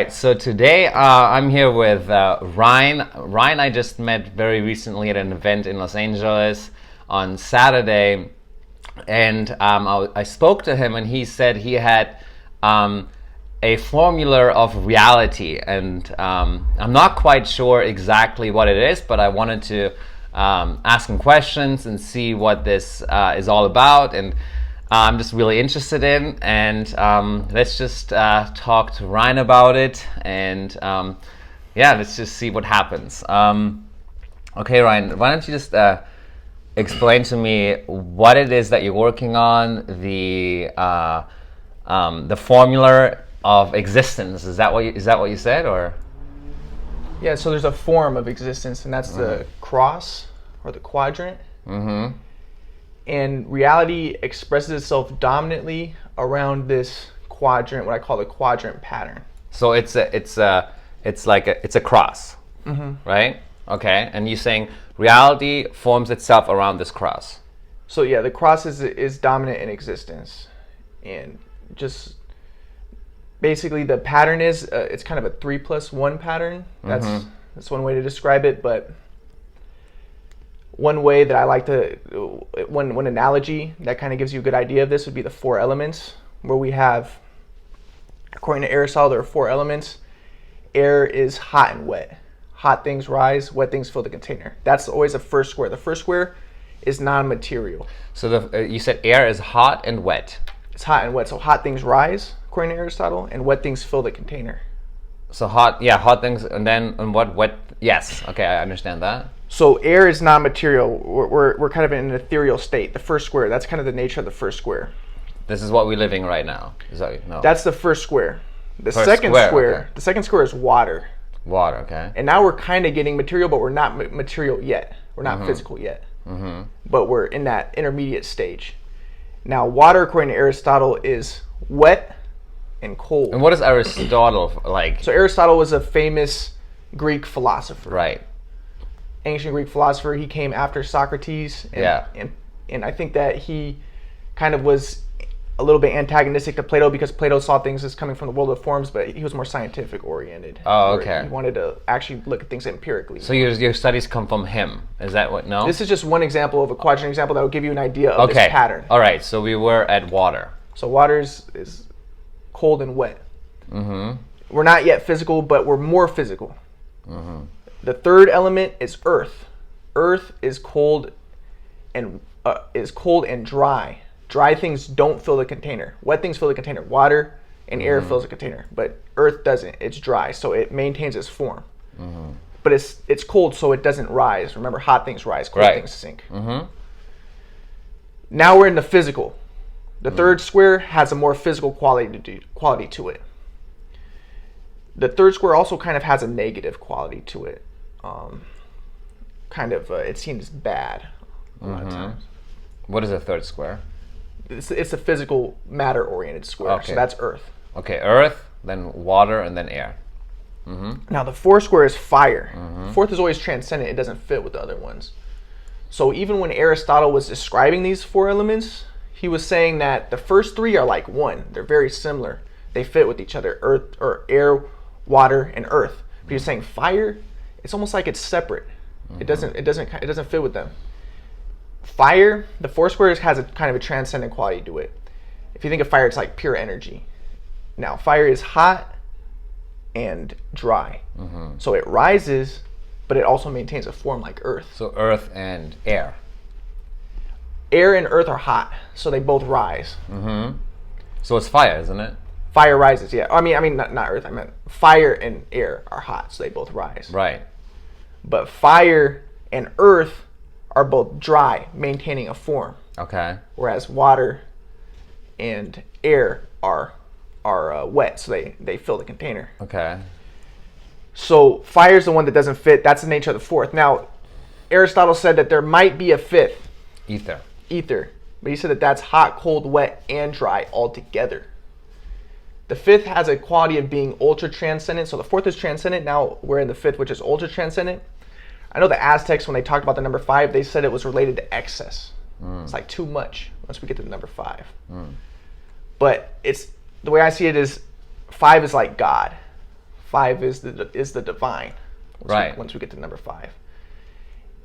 So today I'm here with Ryan. Ryan, I just met very recently at an event in Los Angeles on Saturday, and I spoke to him, and he said he had a formula of reality, and I'm not quite sure exactly what it is, but I wanted to ask him questions and see what this is all about, and I'm just really interested in, and let's just talk to Ryan about it, and let's just see what happens. Okay, Ryan, why don't you just explain to me what it is that you're working on, the formula of existence. Is that what you said, or? Yeah, so there's a form of existence, and that's the cross or the quadrant. Mm-hmm. And reality expresses itself dominantly around this quadrant, what I call the quadrant pattern. So it's a cross, Mm-hmm. right? Okay, and you're saying reality forms itself around this cross. So yeah, the cross is dominant in existence, and just basically the pattern is it's kind of a 3+1 pattern. That's one way to describe it, but one way that I like to, one analogy that kind of gives you a good idea of this would be the 4 elements, where we have, according to Aristotle, there are 4 elements. Air is hot and wet. Hot things rise, wet things fill the container. That's always the first square. The first square is non-material. So you said air is hot and wet. It's hot and wet. So hot things rise, according to Aristotle, and wet things fill the container. So hot things, and what wet? Yes, okay, I understand that. So air is non-material. We're kind of in an ethereal state. The first square, that's kind of the nature of the first square. This is what we're living right now. Is that no? That's the first square. The First second square, okay. The second square is water. Water, okay. And now we're kind of getting material, but we're not material yet. We're not physical yet. Mm-hmm. But we're in that intermediate stage. Now, water, according to Aristotle, is wet and cold. And what is Aristotle like? So Aristotle was a famous Greek philosopher. Right. Ancient Greek philosopher. He came after Socrates. And I think that he kind of was a little bit antagonistic to Plato, because Plato saw things as coming from the world of forms, but he was more scientific oriented. Oh, okay. He wanted to actually look at things empirically. So your studies come from him. Is that what? No. This is just one example of a quadrant example that will give you an idea of this pattern. All right. So we were at water. So water is cold and wet. Mm-hmm. We're not yet physical, but we're more physical. Mm-hmm. The third element is earth. Earth is cold and dry. Dry things don't fill the container. Wet things fill the container. Water and air fills the container, but earth doesn't. It's dry, so it maintains its form. Mm-hmm. But it's cold, so it doesn't rise. Remember, hot things rise, cold things sink. Mm-hmm. Now we're in the physical. The third square has a more physical quality to it. The third square also kind of has a negative quality to it. It seems bad a lot of times. What is a third square? It's a physical matter-oriented square. Okay. So that's Earth. Okay, earth, then water, and then air. Mm-hmm. Now the fourth square is fire. Fourth is always transcendent. It doesn't fit with the other ones. So even when Aristotle was describing these 4 elements, he was saying that the first 3 are like one. They're very similar. They fit with each other: earth, or air, water, and earth. But he's saying fire, it's almost like it's separate. It doesn't fit with them. Fire, the 4 squares has a kind of a transcendent quality to it. If you think of fire, it's like pure energy. Now, fire is hot and dry. So it rises, but it also maintains a form like earth. So earth and air. Air and earth are hot, so they both rise. Mm-hmm. So it's fire, isn't it? Fire rises, yeah. I mean, not earth. I meant fire and air are hot, so they both rise. Right. But fire and earth are both dry, maintaining a form. Okay. Whereas water and air are wet, so they fill the container. Okay. So fire is the one that doesn't fit. That's the nature of the fourth. Now, Aristotle said that there might be a fifth. Ether. But he said that that's hot, cold, wet, and dry all together. The fifth has a quality of being ultra transcendent. So the fourth is transcendent. Now we're in the fifth, which is ultra transcendent. I know the Aztecs, when they talked about the number 5, they said it was related to excess. It's like too much once we get to the number 5. But it's the way I see it is 5 is like God. 5 is the divine. Right. Once we get to number 5.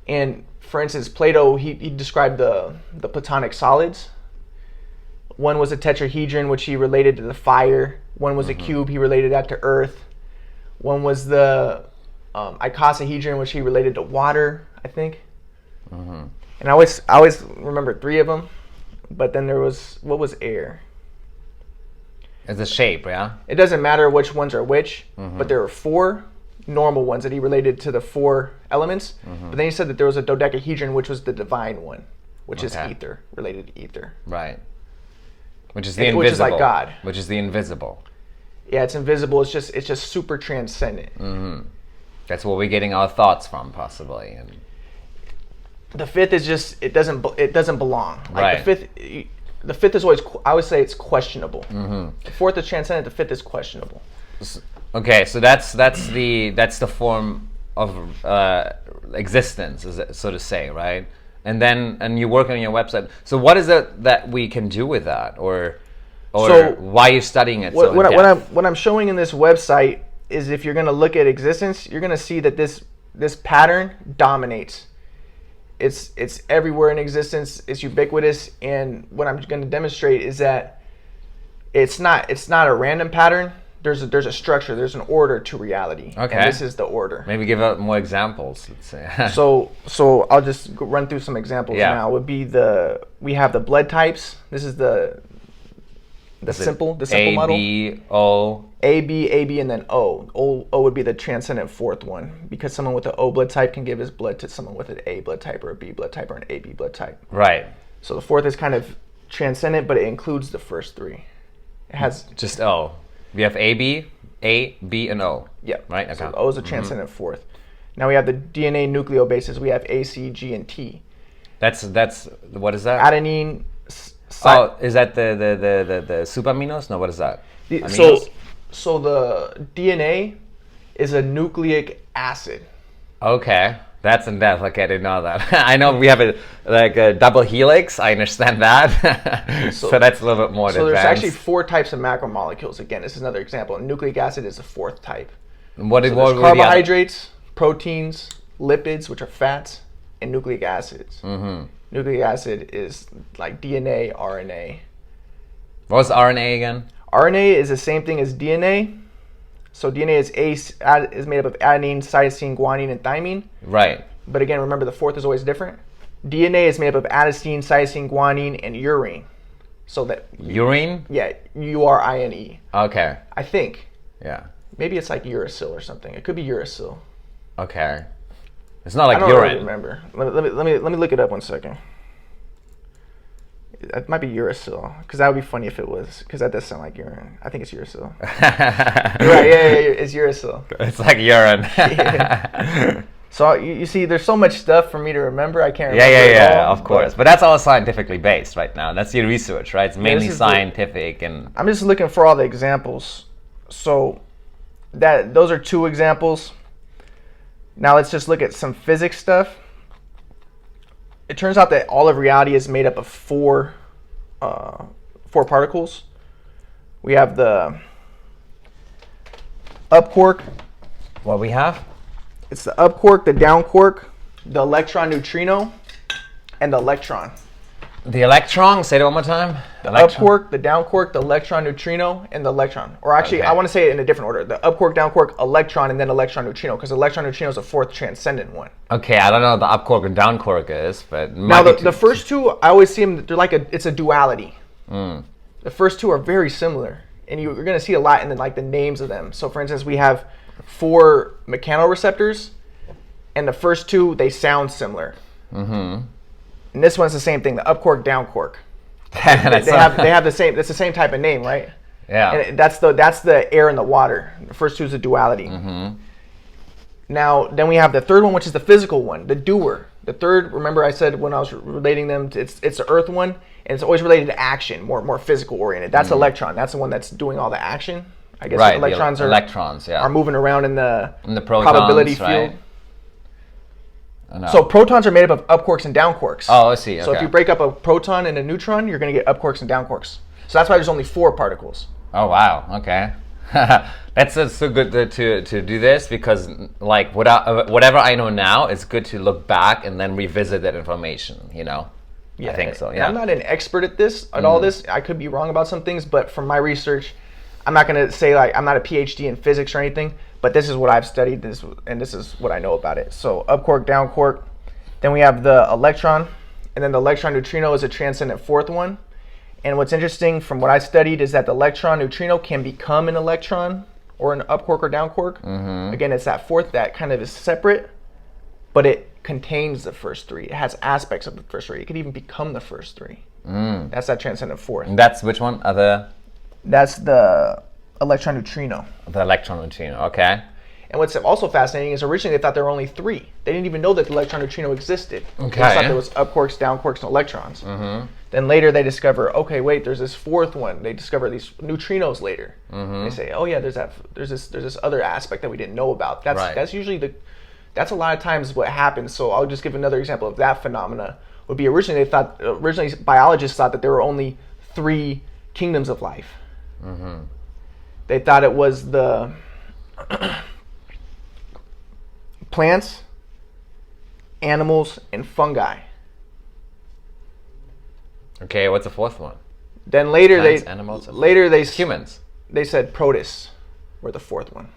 And for instance, Plato, he described the Platonic solids. One was a tetrahedron, which he related to the fire. One was a cube, he related that to earth. One was the icosahedron, which he related to water, I think. And I always remember 3 of them. But then there was, what was air? It's a shape, yeah? It doesn't matter which ones are which, but there were 4 normal ones that he related to the 4 elements. But then he said that there was a dodecahedron, which was the divine one, which is ether, related to ether. Right. Which is the invisible. Which is like God. Which is the invisible. Yeah, it's invisible. It's just super transcendent. That's where we're getting our thoughts from, possibly. And the 5th is just it doesn't belong. Like right. The fifth is always, I would say, it's questionable. The 4th is transcendent. The 5th is questionable. Okay, so that's the form of existence, so to say, right? And you work on your website. So what is it that we can do with that, or so why are you studying it? What I'm showing in this website is, if you're going to look at existence, you're going to see that this pattern dominates. It's everywhere in existence. It's ubiquitous, and what I'm going to demonstrate is that it's not a random pattern. There's a structure. There's an order to reality. Okay. And this is the order. Maybe give out more examples. Let's say. So I'll just run through some examples now. We have the blood types. This is the simple model. A, B, and then O. O would be the transcendent 4th one, because someone with an O blood type can give his blood to someone with an A blood type or a B blood type or an AB blood type. Right. So the 4th is kind of transcendent, but it includes the first 3. It has just O. We have A, B, and O. Yeah. Right. Okay. So O is a transcendent 4th. Now we have the DNA nucleobases. We have A, C, G, and T. That's what is that? Adenine. Is that the superaminos? No, what is that? So the DNA is a nucleic acid. Okay, that's in depth. Okay, I didn't know that. I know we have a double helix. I understand that. So that's a little bit more advanced. So there's actually 4 types of macromolecules. Again, this is another example. Nucleic acid is the 4th type. And what there's carbohydrates, proteins, lipids, which are fats, and nucleic acids. Nucleic acid is like DNA, RNA. What was RNA again? RNA is the same thing as DNA. So DNA is made up of adenine, cytosine, guanine, and thymine. Right. But again, remember the 4th is always different. DNA is made up of adenosine, cytosine, guanine, and urine. So that urine? Yeah, urine. Okay. I think. Yeah. Maybe it's like uracil or something. It could be uracil. Okay. It's not like urine. I don't really remember. Let me look it up 1 second. It might be uracil, because that would be funny if it was, because that does sound like urine. I think it's uracil. You're right, yeah, it's uracil. It's like urine. Yeah. So you see, there's so much stuff for me to remember. I can't remember it all, of course. But that's all scientifically based right now. That's your research, right? It's mainly scientific. And I'm just looking for all the examples. So those are 2 examples. Now let's just look at some physics stuff. It turns out that all of reality is made up of 4 particles. We have the up quark. What we have? It's the up quark, the down quark, the electron neutrino, and the electron. The electron, say it one more time. The up quark, the down quark, the electron neutrino, and the electron. Or actually, I want to say it in a different order. The up quark, down quark, electron, and then electron neutrino, because electron neutrino is the 4th transcendent one. Okay, I don't know what the up quark and down quark is, but now the first 2, I always see them. They're it's a duality. The first 2 are very similar, and you're going to see a lot in the names of them. So, for instance, we have 4 mechanoreceptors, and the first 2 they sound similar. And this one's the same thing, the up quark, down quark. they have the same. That's the same type of name, right? Yeah. And that's the air and the water. The first 2 is a duality. Now, then we have the 3rd one, which is the physical one, the doer. The 3rd, remember I said when I was relating them, it's the earth one, and it's always related to action, more physical oriented. That's electron. That's the one that's doing all the action. I guess electrons are moving around in the probability field. Right? So protons are made up of up quarks and down quarks. Oh, I see. Okay. So if you break up a proton and a neutron, you're going to get up quarks and down quarks. So that's why there's only 4 particles. Oh, wow. Okay. That's so good to do this, because like whatever I know now, it's good to look back and then revisit that information. I think so. And Yeah. I'm not an expert at this, at all this. I could be wrong about some things, but from my research, I'm not going to say like I'm not a PhD in physics or anything, but this is what I've studied, and this is what I know about it. So up quark, down quark. Then we have the electron, and then the electron neutrino is a transcendent fourth one. And what's interesting from what I studied is that the electron neutrino can become an electron or an up quark or down quark. Again, it's that fourth that kind of is separate, but it contains the first three. It has aspects of the first three. It could even become the first three. That's that transcendent fourth. And that's which one? That's the electron neutrino. The electron neutrino. Okay. And what's also fascinating is originally they thought there were only three. They didn't even know that the electron neutrino existed. Okay. They just thought there was up quarks, down quarks, and electrons. Then later they discover, okay, wait, there's this fourth one. They discover these neutrinos later. They say, oh yeah, there's this other aspect that we didn't know about. That's usually that's a lot of times what happens. So I'll just give another example of that phenomena. Would be originally biologists thought that there were only three kingdoms of life. They thought it was the plants, animals, and fungi. Okay, what's the fourth one? Then later Plants, humans. They said protists were the fourth one.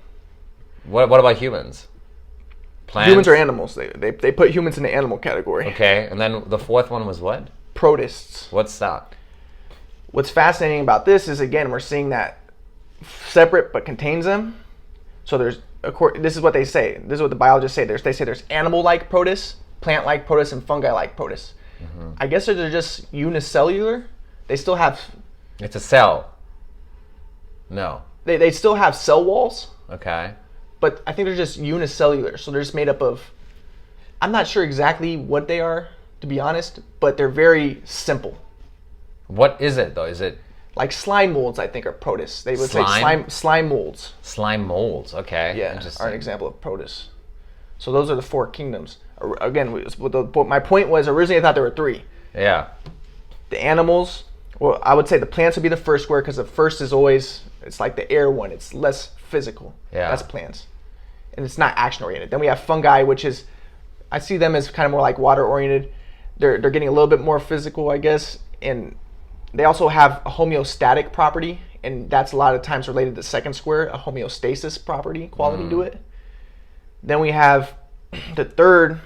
What about humans? Plants? Humans are animals. They put humans in the animal category. Okay, and then the fourth one was what? Protists. What's that? What's fascinating about this is, again, we're seeing that separate but contains them. So this is what they say. This is what the biologists say. They say there's animal-like protists, plant-like protists, and fungi-like protists. I guess they're just unicellular. They still have... It's a cell. No. They still have cell walls. Okay. But I think they're just unicellular. So they're just made up of... I'm not sure exactly what they are, to be honest, but they're very simple. What is it, though? Is it... Like slime molds, I think, are protists. They would say slime molds. Slime molds, okay. Yeah, are an example of protists. So those are the four kingdoms. Again, my point was originally I thought there were three. Yeah. The animals, well, I would say the plants would be the first square because the first is always, it's like the air one. It's less physical. Yeah. That's plants. And it's not action oriented. Then we have fungi, which is, I see them as kind of more like water oriented. They're getting a little bit more physical, I guess. And they also have a homeostatic property. And that's a lot of times related to the second square, a homeostasis property, quality to it. Then we have the third,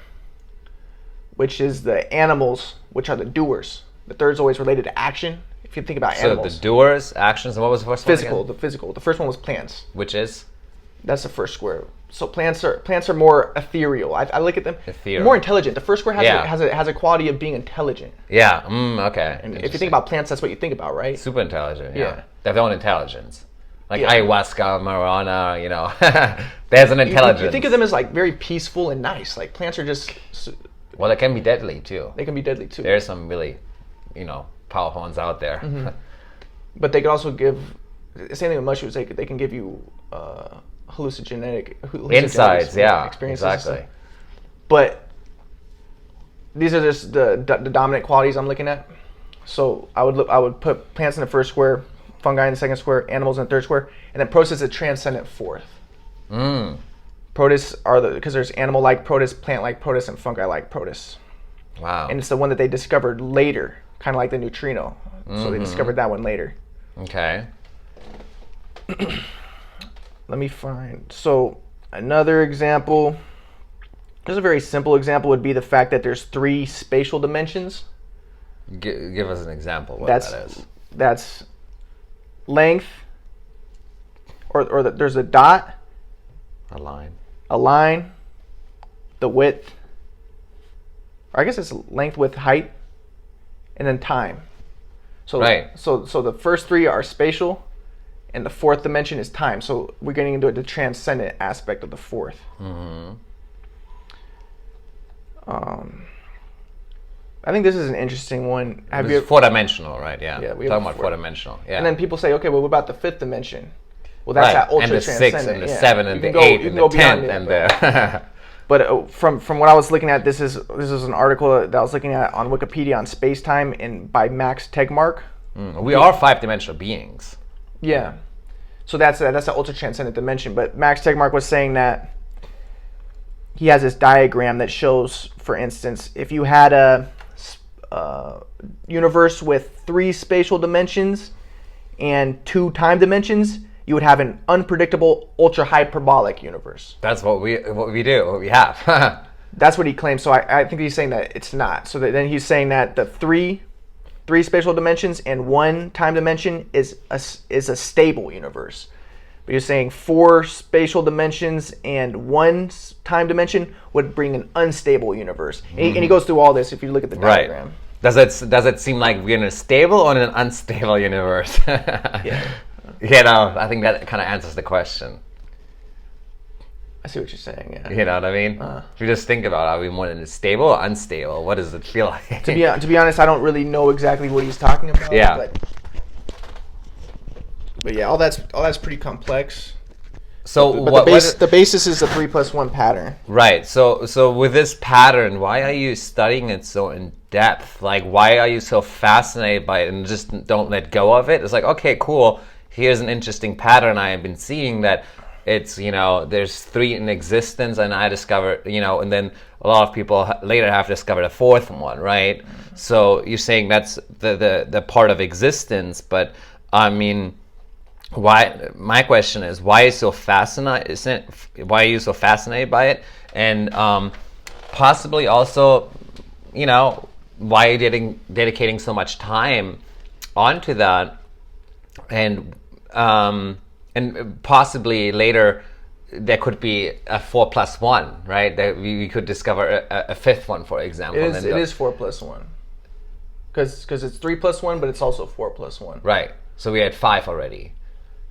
which is the animals, which are the doers. The third is always related to action. If you think about animals. So the doers, actions, and what was the first one again? The physical. The first one was plants. Which is? That's the first square. So plants are more ethereal. I look at them. Ethereal. More intelligent. The first square has a quality of being intelligent. Yeah. Okay. And if you think about plants, that's what you think about, right? Super intelligent. Yeah. Yeah. They have their own intelligence. Like ayahuasca, marijuana, there's an intelligence. You think of them as like very peaceful and nice. Like plants are just... Well, they can be deadly too. They can be deadly too. There's some really, powerful ones out there. But they could also give... Same thing with mushrooms. They can give you hallucinogenic insights, experiences. Exactly. But these are just the dominant qualities I'm looking at. So I would put plants in the first square, fungi in the second square, animals in the third square, and then protists is a transcendent fourth. Protists are because there's animal-like protists, plant-like protists, and fungi-like protists. Wow. And it's the one that they discovered later, kind of like the neutrino. So they discovered that one later. Okay. Let me find. So another example, just a very simple example, would be the fact that there's 3 spatial dimensions. Give us an example what that is. That's length, there's a dot, a line, the width, or I guess it's length, width, height, and then time. So right. So the first 3 are spatial, and the fourth dimension is time. So we're getting into the transcendent aspect of the fourth. I think this is an interesting one. It's 4-dimensional, right? Yeah. Yeah, we're talking about 4-dimensional. Yeah. And then people say, okay, well, what about the 5th dimension? Well, that's that ultra transcendent. And the 6 and the 7 and the 8 and the 10th and the... But from what I was looking at, this is an article that I was looking at on Wikipedia on space-time by Max Tegmark. We are 5-dimensional beings. Yeah. So that's an ultra transcendent dimension. But Max Tegmark was saying that he has this diagram that shows, for instance, if you had a universe with 3 spatial dimensions and 2 time dimensions, you would have an unpredictable ultra hyperbolic universe. That's what we do. What we have. That's what he claims. So I think he's saying that it's not. So then he's saying that the three spatial dimensions and 1 time dimension is a stable universe. But you're saying 4 spatial dimensions and 1 time dimension would bring an unstable universe. And he goes through all this if you look at the diagram. Right. Does it seem like we're in a stable or in an unstable universe? Yeah. I think that kind of answers the question. I see what you're saying. Yeah. You know what I mean? If you just think about it, are we more in a stable or unstable? What does it feel like? To be honest, I don't really know exactly what he's talking about. Yeah. But yeah, all that's pretty complex. So But the basis is the 3 + 1 pattern. Right. So with this pattern, why are you studying it so in depth? Like, why are you so fascinated by it and just don't let go of it? It's like, okay, cool. Here's an interesting pattern I have been seeing that it's, there's 3 in existence, and I discovered, and then a lot of people later have discovered a 4th one, right? So you're saying that's the part of existence, but I mean, why? My question is, why are you so fascinated by it, and possibly also, why are you dedicating so much time onto that, and possibly later there could be a 4 + 1, right? That we could discover a 5th one, for example. It is 4 + 1, because it's 3 + 1, but it's also 4 + 1. Right. So we had 5 already.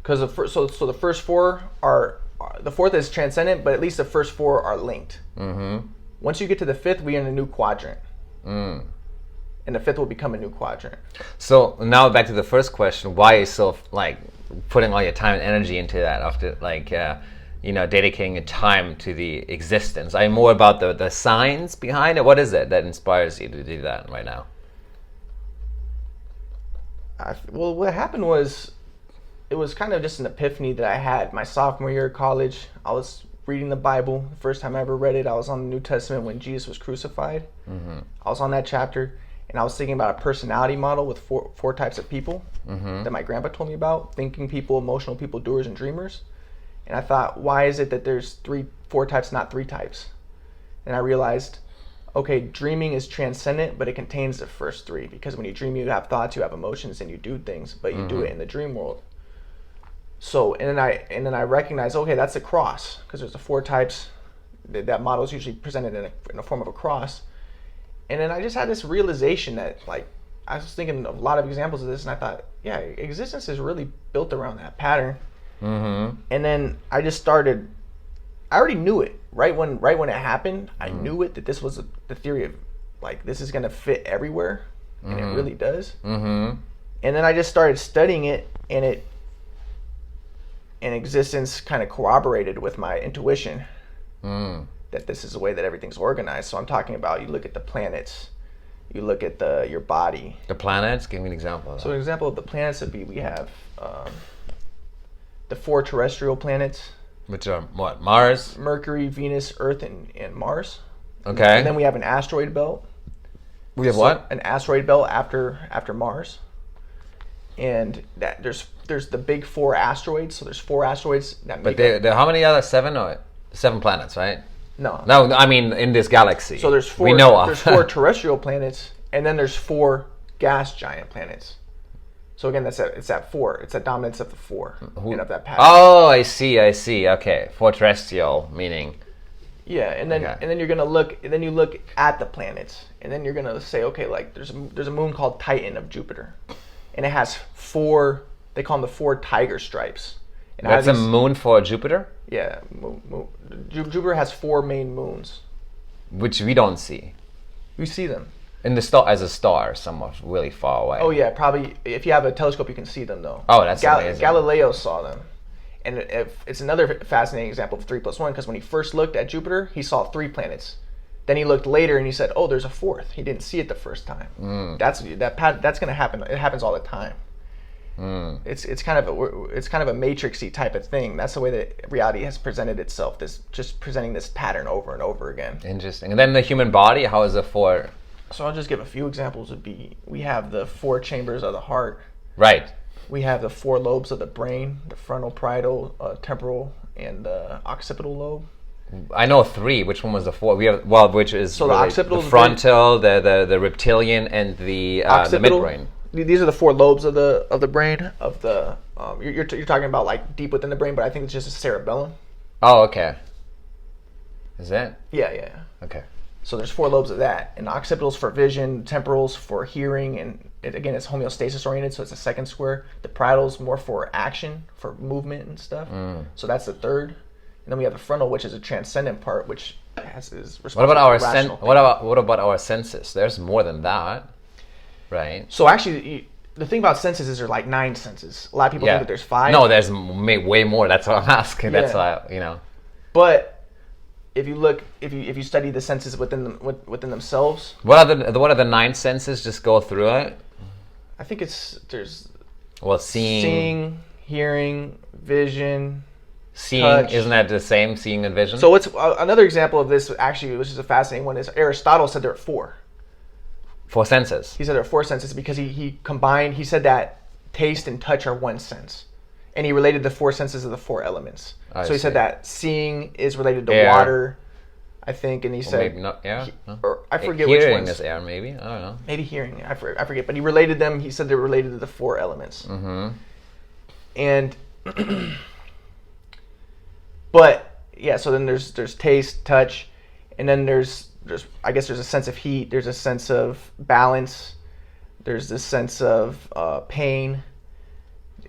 Because the first 4 are the 4th is transcendent, but at least the first 4 are linked. Mm-hmm. Once you get to the 5th, we're in a new quadrant, and the 5th will become a new quadrant. So now back to the first question: why is so putting all your time and energy into that after dedicating time to the existence? I'm more about the science behind it. What is it that inspires you to do that right now? Well, what happened was, it was kind of just an epiphany that I had my sophomore year of college. I was reading the Bible. The first time I ever read it, I was on the New Testament when Jesus was crucified. Mm-hmm. I was on that chapter, and I was thinking about a personality model with four types of people that my grandpa told me about: thinking people, emotional people, doers, and dreamers. And I thought, why is it that there's 4 types, not 3 types? And I realized, okay, dreaming is transcendent, but it contains the first 3, because when you dream, you have thoughts, you have emotions, and you do things, but you do it in the dream world. So, and then I recognized, okay, that's a cross, because there's the 4 types. That model is usually presented in a form of a cross. And then I just had this realization that, I was thinking of a lot of examples of this, and I thought, yeah, existence is really built around that pattern. Mm-hmm. And then I just started. I already knew it right when it happened. I knew it, that this was the theory of this is gonna fit everywhere, and it really does. Mm-hmm. And then I just started studying it, and existence kind of corroborated with my intuition that this is the way that everything's organized. So I'm talking about, you look at the planets, you look at your body. The planets? Give me an example of that. So an example of the planets would be, we have the 4 terrestrial planets. Which are what? Mars? Mercury, Venus, Earth, and Mars. Okay. And then we have an asteroid belt. We have what? An asteroid belt after Mars. And that there's the big 4 asteroids. So there's 4 asteroids that make. But there how many other 7 planets, right? No. No, I mean in this galaxy. So there's 4. We know of. There's 4 terrestrial planets, and then there's 4 gas giant planets. So again, it's that 4. It's that dominance of the 4 and of that pattern. Oh, I see. Okay, 4 terrestrial meaning. Yeah, and then you're gonna look, and then you look at the planets, and then you're gonna say, okay, there's a moon called Titan of Jupiter, and it has 4. They call them the 4 tiger stripes. And that's a moon for Jupiter? Yeah, Jupiter has 4 main moons, which we don't see. We see them in the star as a star, somewhat really far away. Oh yeah, probably if you have a telescope, you can see them though. Oh, that's amazing. Galileo saw them, and it's another fascinating example of 3 + 1, because when he first looked at Jupiter, he saw 3 planets. Then he looked later and he said, "Oh, there's a 4th." He didn't see it the first time. That's going to happen. It happens all the time. It's kind of a matrixy type of thing. That's the way that reality has presented itself. This just presenting this pattern over and over again. Interesting. And then the human body, how is it for? So I'll just give a few examples. We have the 4 chambers of the heart. Right. We have the 4 lobes of the brain: the frontal, parietal, temporal, and the occipital lobe. I know 3. Which one was the 4? Which is so the occipital, the frontal, the reptilian, and the midbrain. These are the 4 lobes of the brain. You're talking about like deep within the brain, but I think it's just a cerebellum. Oh, okay. Is it? Yeah. Okay. So there's 4 lobes of that, and occipitals for vision, temporals for hearing, and it's homeostasis oriented, so it's a second square. The parietals more for action, for movement and stuff. So that's the third. And then we have the frontal, which is a transcendent part, which is responsible what about for rational thinking. what about our senses? There's more than that, right? So actually, the thing about senses is there's like 9 senses. A lot of people think that there's 5. No, there's way more. That's what I'm asking. That's why But if you study the senses within themselves, what are the 9 senses? Just go through it. I think there's seeing, hearing, vision. Seeing, touch. Isn't that the same? Seeing and vision. So what's another example of this? Actually, which is a fascinating one, is Aristotle said there are 4. 4 senses. He said there are 4 senses because he combined. He said that taste and touch are 1 sense, and he related the 4 senses of the 4 elements. So he said that seeing is related to water, I think, and he said maybe not air. Or I forget which hearing ones. is air. Maybe I don't know. Maybe hearing. I forget. But he related them. He said they're related to the 4 elements. And but yeah, so then there's taste, touch, and then there's I guess there's a sense of heat. There's a sense of balance. There's this sense of pain,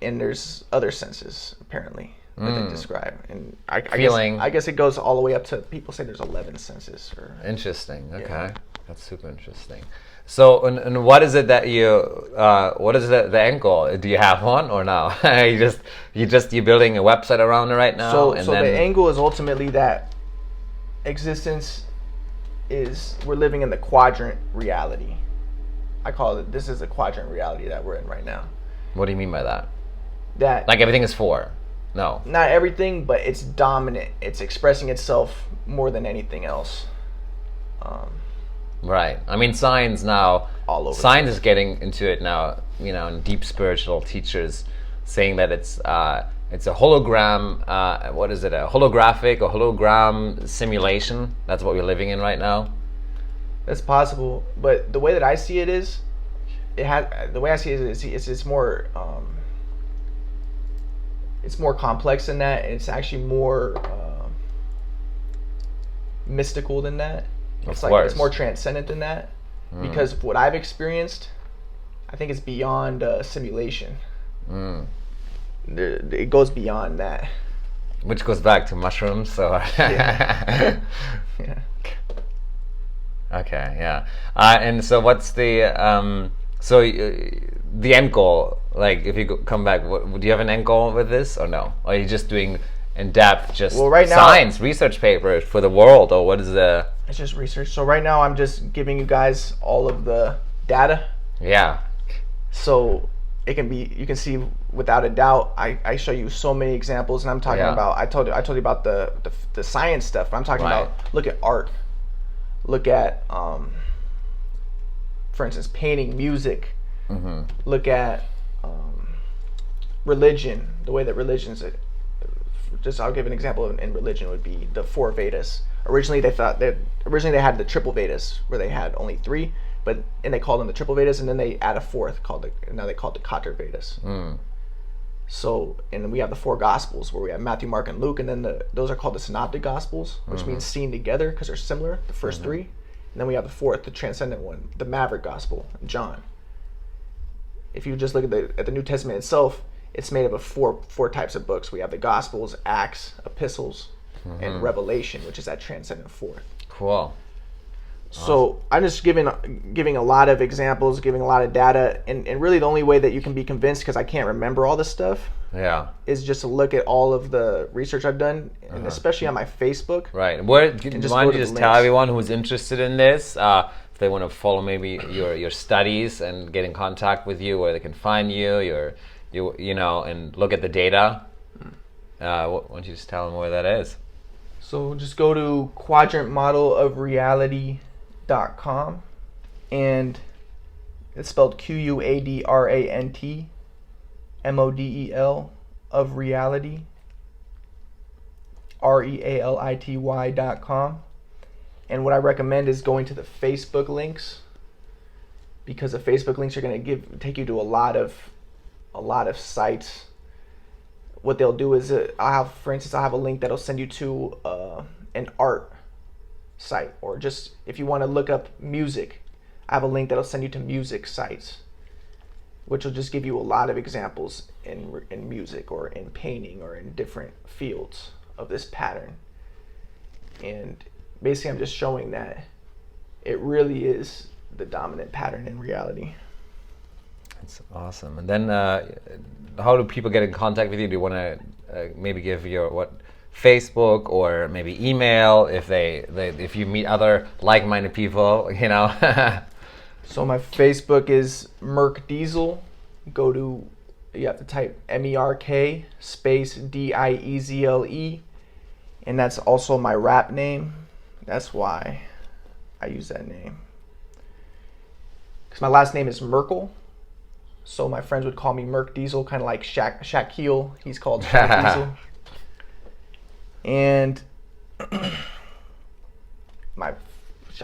and there's other senses apparently that they describe. And I guess it goes all the way up to, people say there's 11 senses. Interesting. Okay, that's super interesting. So, and what is it that what is the end goal? Do you have one or no? you're building a website around it right now? So the end goal is ultimately that existence we're living in the quadrant reality. I call it, this is a quadrant reality that we're in right now. What do you mean by that? That like everything is 4? No. Not everything, but it's dominant. It's expressing itself more than anything else. Right. I mean, science now. All over. Science is getting into it now. And deep spiritual teachers saying that it's a hologram. What is it? A hologram simulation. That's what we're living in right now. That's possible, but the way that I see it is, it's more. It's more complex than that. It's actually more mystical than that. It's more transcendent than that, because what I've experienced, I think it's beyond simulation. It goes beyond that. Which goes back to mushrooms. So. Yeah. Okay. Yeah. And so, what's the the end goal? Like, if you come back, do you have an end goal with this, or no? Or are you just doing in depth, right now, science research papers for the world, or what is the? It's just research. So right now, I'm just giving you guys all of the data. Yeah. So it can be, you can see without a doubt. I show you so many examples, and I'm talking about. I told you about the science stuff. But I'm talking about, look at art. Look at, for instance, painting, music. Look at religion. The way that religion's, I'll give an example in religion would be the 4 Vedas. Originally they had the triple Vedas, where they had only 3, and they called them the triple Vedas, and then they add a 4th now they call it the Khatir Vedas. So, and we have the 4 Gospels, where we have Matthew, Mark, and Luke, and then those are called the Synoptic Gospels, which means seen together because they're similar. The first 3, and then we have the 4th, the transcendent one, the Maverick Gospel, John. If you just look at the New Testament itself, it's made up of four types of books. We have the Gospels, Acts, Epistles, and Revelation, which is that transcendent 4th. Cool. So I'm just giving a lot of examples, giving a lot of data, and really the only way that you can be convinced, because I can't remember all this stuff, is just to look at all of the research I've done, and especially on my Facebook. Right. Why don't you just tell everyone who's interested in this, if they want to follow maybe your studies and get in contact with you, where they can find you, you know, and look at the data, why don't you just tell them where that is? So just go to quadrantmodelofreality.com, and it's spelled QUADRANTMODEL of reality, REALITY.com. And what I recommend is going to the Facebook links, because the Facebook links are going to take you to a lot of sites. What they'll do is, for instance, I have a link that'll send you to an art site, or just if you want to look up music, I have a link that'll send you to music sites, which will just give you a lot of examples in music or in painting or in different fields of this pattern. And basically, I'm just showing that it really is the dominant pattern in reality. That's awesome. And then, how do people get in contact with you? Do you want to maybe give your Facebook or maybe email if you meet other like-minded people? You know. So my Facebook is Merk Diesel. You have to type MERK space DIEZLE, and that's also my rap name. That's why I use that name. Because my last name is Merkel, so my friends would call me Merk Diesel, kind of like Shaquille. He's called Shaq Diesel. And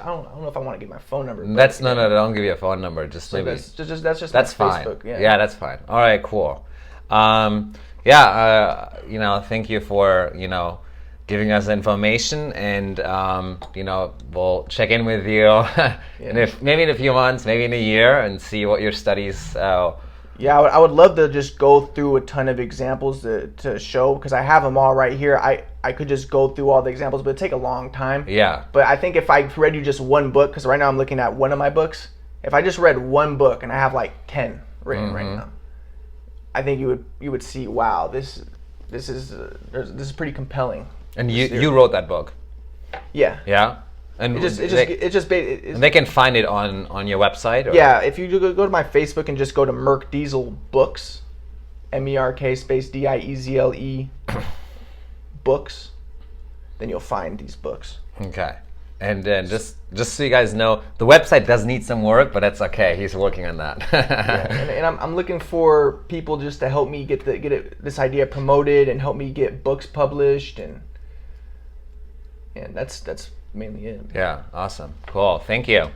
I don't know if I want to give my phone number. No, don't give you a phone number. Just so maybe that's just that's my fine. Facebook. Yeah, that's fine. All right, cool. You know, thank you for, you know, giving us information, and you know, we'll check in with you and if maybe in a few months, maybe in a year, and see what your studies. Yeah, I would love to just go through a ton of examples to show, because I have them all right here. I could just go through all the examples, but it'd take a long time. Yeah. But I think if I read you just one book, because right now I'm looking at one of my books, if I just read one book, and I have like 10 written right now, I think you would see, wow, this is pretty compelling. And you wrote that book. Yeah. Yeah. And and they can find it on your website? Or? Yeah, if you go to my Facebook and just go to Merk Diesel Books, MERK space DIEZLE books, then you'll find these books. Okay. And then just so you guys know, the website does need some work, but that's okay. He's working on that. And I'm looking for people just to help me get this idea promoted and help me get books published, and that's mainly it. Yeah, awesome. Cool. Thank you.